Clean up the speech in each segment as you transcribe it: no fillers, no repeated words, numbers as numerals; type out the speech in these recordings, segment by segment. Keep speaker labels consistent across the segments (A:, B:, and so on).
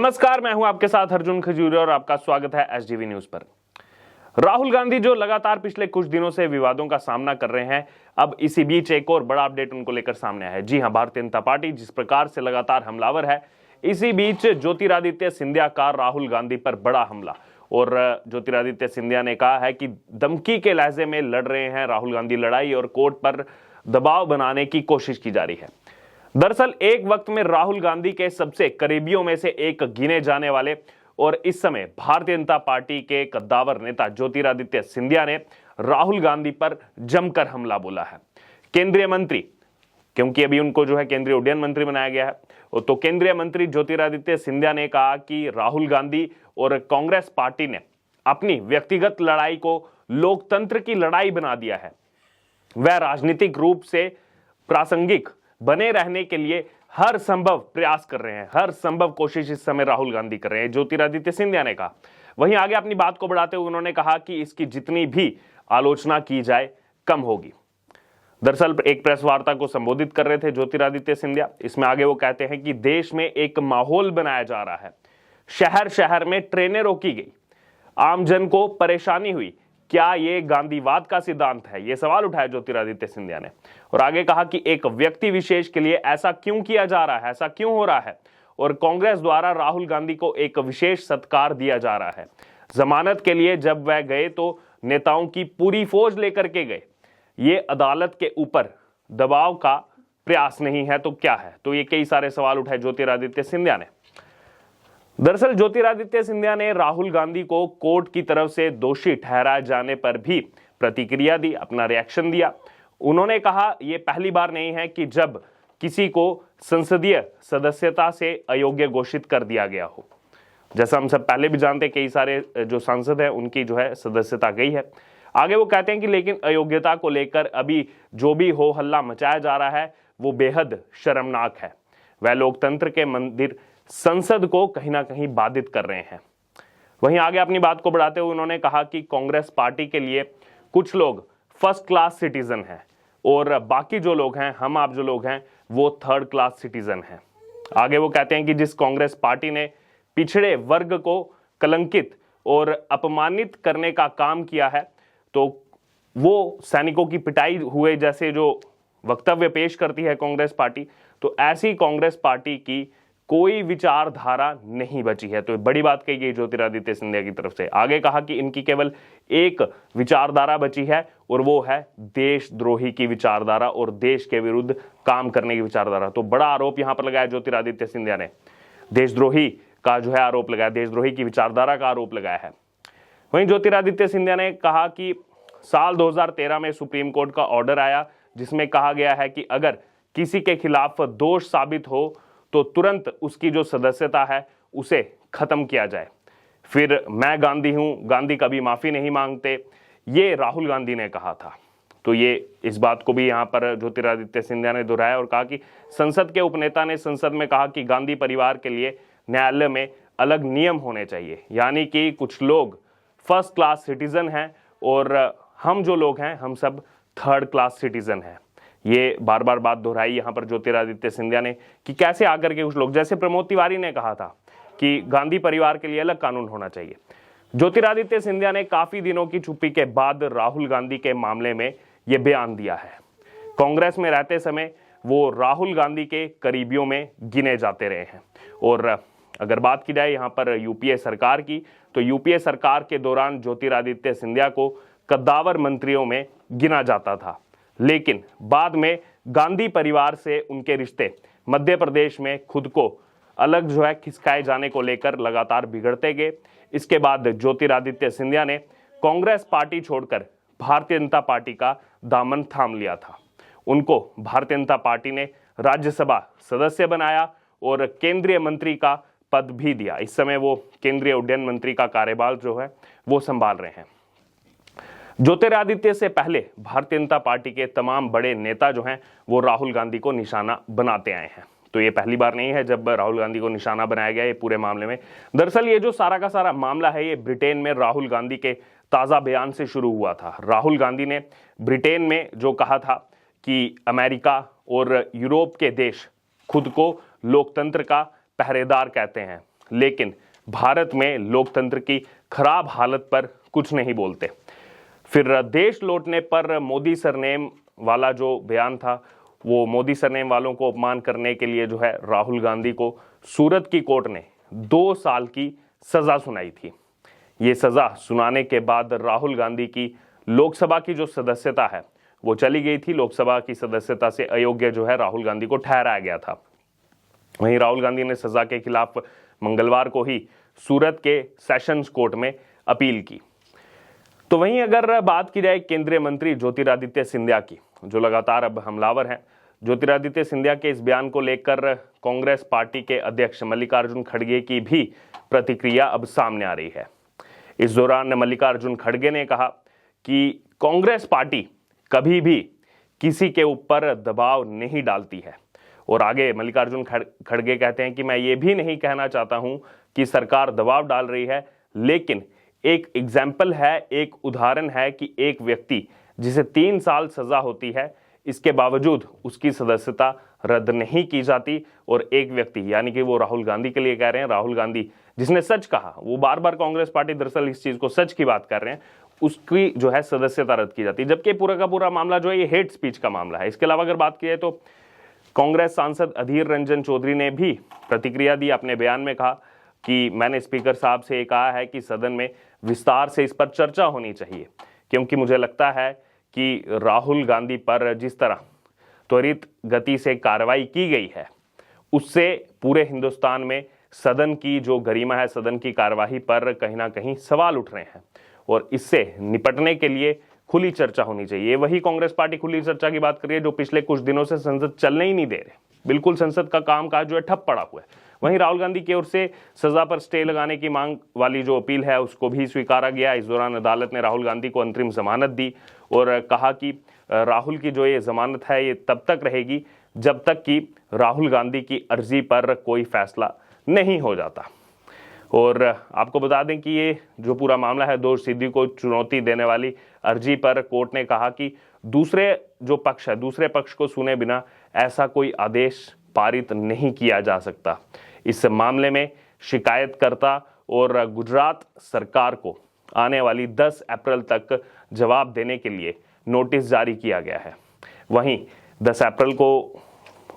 A: नमस्कार, मैं हूं आपके साथ अर्जुन खजूरिया और आपका स्वागत है एसडीवी न्यूज पर। राहुल गांधी जो लगातार पिछले कुछ दिनों से विवादों का सामना कर रहे हैं, अब इसी बीच एक और बड़ा अपडेट उनको लेकर सामने आया है। जी हां, भारतीय जनता पार्टी जिस प्रकार से लगातार हमलावर है, इसी बीच ज्योतिरादित्य सिंधिया का राहुल गांधी पर बड़ा हमला। और ज्योतिरादित्य सिंधिया ने कहा है कि धमकी के लहजे में लड़ रहे हैं राहुल गांधी लड़ाई और कोर्ट पर दबाव बनाने की कोशिश की जा रही है। दरअसल एक वक्त में राहुल गांधी के सबसे करीबियों में से एक गिने जाने वाले और इस समय भारतीय जनता पार्टी के कद्दावर नेता ज्योतिरादित्य सिंधिया ने राहुल गांधी पर जमकर हमला बोला है। केंद्रीय मंत्री, क्योंकि अभी उनको जो है केंद्रीय उड्डयन मंत्री बनाया गया है, तो केंद्रीय मंत्री ज्योतिरादित्य सिंधिया ने कहा कि राहुल गांधी और कांग्रेस पार्टी ने अपनी व्यक्तिगत लड़ाई को लोकतंत्र की लड़ाई बना दिया है। वह राजनीतिक रूप से प्रासंगिक बने रहने के लिए हर संभव प्रयास कर रहे हैं, हर संभव कोशिश इस समय राहुल गांधी कर रहे हैं, ज्योतिरादित्य सिंधिया ने कहा। वहीं आगे अपनी बात को बढ़ाते हुए उन्होंने कहा कि इसकी जितनी भी आलोचना की जाए कम होगी। दरअसल एक प्रेस वार्ता को संबोधित कर रहे थे ज्योतिरादित्य सिंधिया। इसमें आगे वो कहते हैं कि देश में एक माहौल बनाया जा रहा है, शहर शहर में ट्रेनें रोकी गई, आमजन को परेशानी हुई, क्या ये गांधीवाद का सिद्धांत है? ये सवाल उठाया ज्योतिरादित्य सिंधिया ने और आगे कहा कि एक व्यक्ति विशेष के लिए ऐसा क्यों किया जा रहा है, ऐसा क्यों हो रहा है, और कांग्रेस द्वारा राहुल गांधी को एक विशेष सत्कार दिया जा रहा है। जमानत के लिए जब वह गए तो नेताओं की पूरी फौज लेकर के गए। ये अदालत के ऊपर दबाव का प्रयास नहीं है तो क्या है? तो ये कई सारे सवाल उठाए ज्योतिरादित्य सिंधिया ने। दरअसल ज्योतिरादित्य सिंधिया ने राहुल गांधी को कोर्ट की तरफ से दोषी ठहराए जाने पर भी प्रतिक्रिया दी, अपना रिएक्शन दिया। उन्होंने कहा यह पहली बार नहीं है कि जब किसी को संसदीय सदस्यता से अयोग्य घोषित कर दिया गया हो। जैसा हम सब पहले भी जानते हैं, कई सारे जो सांसद हैं उनकी जो है सदस्यता गई है। आगे वो कहते हैं कि लेकिन अयोग्यता को लेकर अभी जो भी हो हल्ला मचाया जा रहा है वो बेहद शर्मनाक है। वह लोकतंत्र के मंदिर संसद को कहीं ना कहीं बाधित कर रहे हैं। वहीं आगे अपनी बात को बढ़ाते हुए उन्होंने कहा कि कांग्रेस पार्टी के लिए कुछ लोग फर्स्ट क्लास सिटीजन हैं और बाकी जो लोग हैं, हम आप जो लोग हैं, वो थर्ड क्लास सिटीजन हैं। आगे वो कहते हैं कि जिस कांग्रेस पार्टी ने पिछड़े वर्ग को कलंकित और अपमानित करने का काम किया है, तो वो सैनिकों की पिटाई हुए जैसे जो वक्तव्य पेश करती है कांग्रेस पार्टी, तो ऐसी कांग्रेस पार्टी की कोई विचारधारा नहीं बची है। तो बड़ी बात कही गई ज्योतिरादित्य सिंधिया की तरफ से। आगे कहा कि इनकी केवल एक विचारधारा बची है और वो है देशद्रोही की विचारधारा और देश के विरुद्ध काम करने की विचारधारा। तो बड़ा आरोप यहां पर लगाया ज्योतिरादित्य सिंधिया ने, देशद्रोही का जो है आरोप लगाया, देशद्रोही की विचारधारा का आरोप लगाया है। वहीं ज्योतिरादित्य सिंधिया ने कहा कि साल 2013 में सुप्रीम कोर्ट का ऑर्डर आया जिसमें कहा गया है कि अगर किसी के खिलाफ दोष साबित हो तो तुरंत उसकी जो सदस्यता है उसे खत्म किया जाए। फिर मैं गांधी हूं, गांधी कभी माफी नहीं मांगते, ये राहुल गांधी ने कहा था। तो ये इस बात को भी यहां पर ज्योतिरादित्य सिंधिया ने दोहराया और कहा कि संसद के उपनेता ने संसद में कहा कि गांधी परिवार के लिए न्यायालय में अलग नियम होने चाहिए, यानी कि कुछ लोग फर्स्ट क्लास सिटीजन हैं और हम जो लोग हैं हम सब थर्ड क्लास सिटीजन हैं। ये बार बार बात दोहराई यहां पर ज्योतिरादित्य सिंधिया ने कि कैसे आकर के कुछ लोग, जैसे प्रमोद तिवारी ने कहा था कि गांधी परिवार के लिए अलग कानून होना चाहिए। ज्योतिरादित्य सिंधिया ने काफी दिनों की चुप्पी के बाद राहुल गांधी के मामले में यह बयान दिया है। कांग्रेस में रहते समय वो राहुल गांधी के करीबियों में गिने जाते रहे हैं। और अगर बात की जाए यहां पर यूपीए सरकार की, तो यूपीए सरकार के दौरान ज्योतिरादित्य सिंधिया को कद्दावर मंत्रियों में गिना जाता था, लेकिन बाद में गांधी परिवार से उनके रिश्ते मध्य प्रदेश में खुद को अलग जो है खिसकाए जाने को लेकर लगातार बिगड़ते गए। इसके बाद ज्योतिरादित्य सिंधिया ने कांग्रेस पार्टी छोड़कर भारतीय जनता पार्टी का दामन थाम लिया था। उनको भारतीय जनता पार्टी ने राज्यसभा सदस्य बनाया और केंद्रीय मंत्री का पद भी दिया। इस समय वो केंद्रीय उड्डयन मंत्री का कार्यभार जो है वो संभाल रहे हैं। ज्योतिरादित्य से पहले भारतीय जनता पार्टी के तमाम बड़े नेता जो हैं वो राहुल गांधी को निशाना बनाते आए हैं। तो ये पहली बार नहीं है जब राहुल गांधी को निशाना बनाया गया ये पूरे मामले में। दरअसल ये जो सारा का सारा मामला है ये ब्रिटेन में राहुल गांधी के ताजा बयान से शुरू हुआ था। राहुल गांधी ने ब्रिटेन में जो कहा था कि अमेरिका और यूरोप के देश खुद को लोकतंत्र का पहरेदार कहते हैं, लेकिन भारत में लोकतंत्र की खराब हालत पर कुछ नहीं बोलते। फिर देश लौटने पर मोदी सरनेम वाला जो बयान था, वो मोदी सरनेम वालों को अपमान करने के लिए जो है राहुल गांधी को सूरत की कोर्ट ने 2 साल की सजा सुनाई थी। ये सजा सुनाने के बाद राहुल गांधी की लोकसभा की जो सदस्यता है वो चली गई थी। लोकसभा की सदस्यता से अयोग्य जो है राहुल गांधी को ठहराया गया था। वहीं राहुल गांधी ने सजा के खिलाफ मंगलवार को ही सूरत के सेशंस कोर्ट में अपील की। तो वहीं अगर बात की जाए केंद्रीय मंत्री ज्योतिरादित्य सिंधिया की, जो लगातार अब हमलावर हैं, ज्योतिरादित्य सिंधिया के इस बयान को लेकर कांग्रेस पार्टी के अध्यक्ष मल्लिकार्जुन खड़गे की भी प्रतिक्रिया अब सामने आ रही है। इस दौरान मल्लिकार्जुन खड़गे ने कहा कि कांग्रेस पार्टी कभी भी किसी के ऊपर दबाव नहीं डालती है। और आगे मल्लिकार्जुन खड़गे कहते हैं कि मैं ये भी नहीं कहना चाहता हूं कि सरकार दबाव डाल रही है, लेकिन एक एग्जाम्पल है, एक उदाहरण है कि एक व्यक्ति जिसे 3 साल सजा होती है, इसके बावजूद उसकी सदस्यता रद्द नहीं की जाती। और एक व्यक्ति, यानी कि वो राहुल गांधी के लिए कह रहे हैं, राहुल गांधी जिसने सच कहा, वो बार बार कांग्रेस पार्टी दरअसल इस चीज को सच की बात कर रहे हैं, उसकी जो है सदस्यता रद्द की जाती है। जबकि पूरा का पूरा मामला जो है ये हेट स्पीच का मामला है। इसके अलावा अगर बात की जाए तो कांग्रेस सांसद अधीर रंजन चौधरी ने भी प्रतिक्रिया दी। अपने बयान में कहा कि मैंने स्पीकर साहब से ये कहा है कि सदन में विस्तार से इस पर चर्चा होनी चाहिए, क्योंकि मुझे लगता है कि राहुल गांधी पर जिस तरह त्वरित गति से कार्रवाई की गई है, उससे पूरे हिंदुस्तान में सदन की जो गरिमा है, सदन की कार्यवाही पर कहीं ना कहीं सवाल उठ रहे हैं। और इससे निपटने के लिए खुली चर्चा होनी चाहिए। वही कांग्रेस पार्टी खुली चर्चा की बात कर रही है, जो पिछले कुछ दिनों से संसद चलने ही नहीं दे रहे। बिल्कुल संसद का कामकाज जो है ठप पड़ा हुआ है। वहीं राहुल गांधी की ओर से सजा पर स्टे लगाने की मांग वाली जो अपील है उसको भी स्वीकारा गया। इस दौरान अदालत ने राहुल गांधी को अंतरिम जमानत दी और कहा कि राहुल की जो ये जमानत है ये तब तक रहेगी जब तक कि राहुल गांधी की अर्जी पर कोई फैसला नहीं हो जाता। और आपको बता दें कि ये जो पूरा मामला है, दोष सिद्धि को चुनौती देने वाली अर्जी पर कोर्ट ने कहा कि दूसरे जो पक्ष है, दूसरे पक्ष को सुने बिना ऐसा कोई आदेश पारित नहीं किया जा सकता। इस मामले में शिकायतकर्ता और गुजरात सरकार को आने वाली 10 अप्रैल तक जवाब देने के लिए नोटिस जारी किया गया है। वहीं 10 अप्रैल को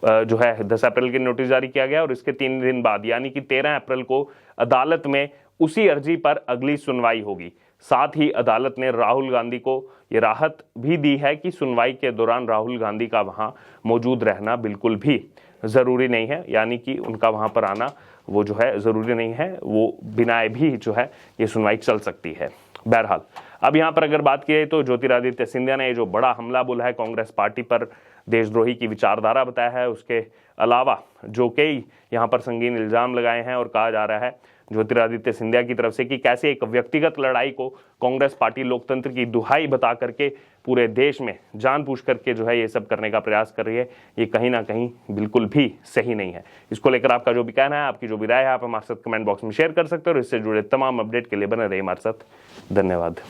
A: जो है 10 अप्रैल की नोटिस जारी किया गया और इसके 3 दिन बाद यानी कि 13 अप्रैल को अदालत में उसी अर्जी पर अगली सुनवाई होगी। साथ ही अदालत ने राहुल गांधी को ये राहत भी दी है कि सुनवाई के दौरान राहुल गांधी का वहां मौजूद रहना बिल्कुल भी जरूरी नहीं है, यानी कि उनका वहां पर आना वो जो है जरूरी नहीं है, वो बिना भी जो है ये सुनवाई चल सकती है। बहरहाल अब यहाँ पर अगर बात की जाए तो ज्योतिरादित्य सिंधिया ने जो बड़ा हमला बोला है कांग्रेस पार्टी पर, देशद्रोही की विचारधारा बताया है, उसके अलावा जो कई यहाँ पर संगीन इल्जाम लगाए हैं और कहा जा रहा है ज्योतिरादित्य सिंधिया की तरफ से कि कैसे एक व्यक्तिगत लड़ाई को कांग्रेस पार्टी लोकतंत्र की दुहाई बता करके पूरे देश में जानबूझ करके जो है ये सब करने का प्रयास कर रही है, ये कहीं ना कहीं बिल्कुल भी सही नहीं है। इसको लेकर आपका जो भी कहना है, आपकी जो भी राय है, आप हमारे साथ कमेंट बॉक्स में शेयर कर सकते हो और इससे जुड़े तमाम अपडेट के लिए बने रहिए हमारे साथ। धन्यवाद।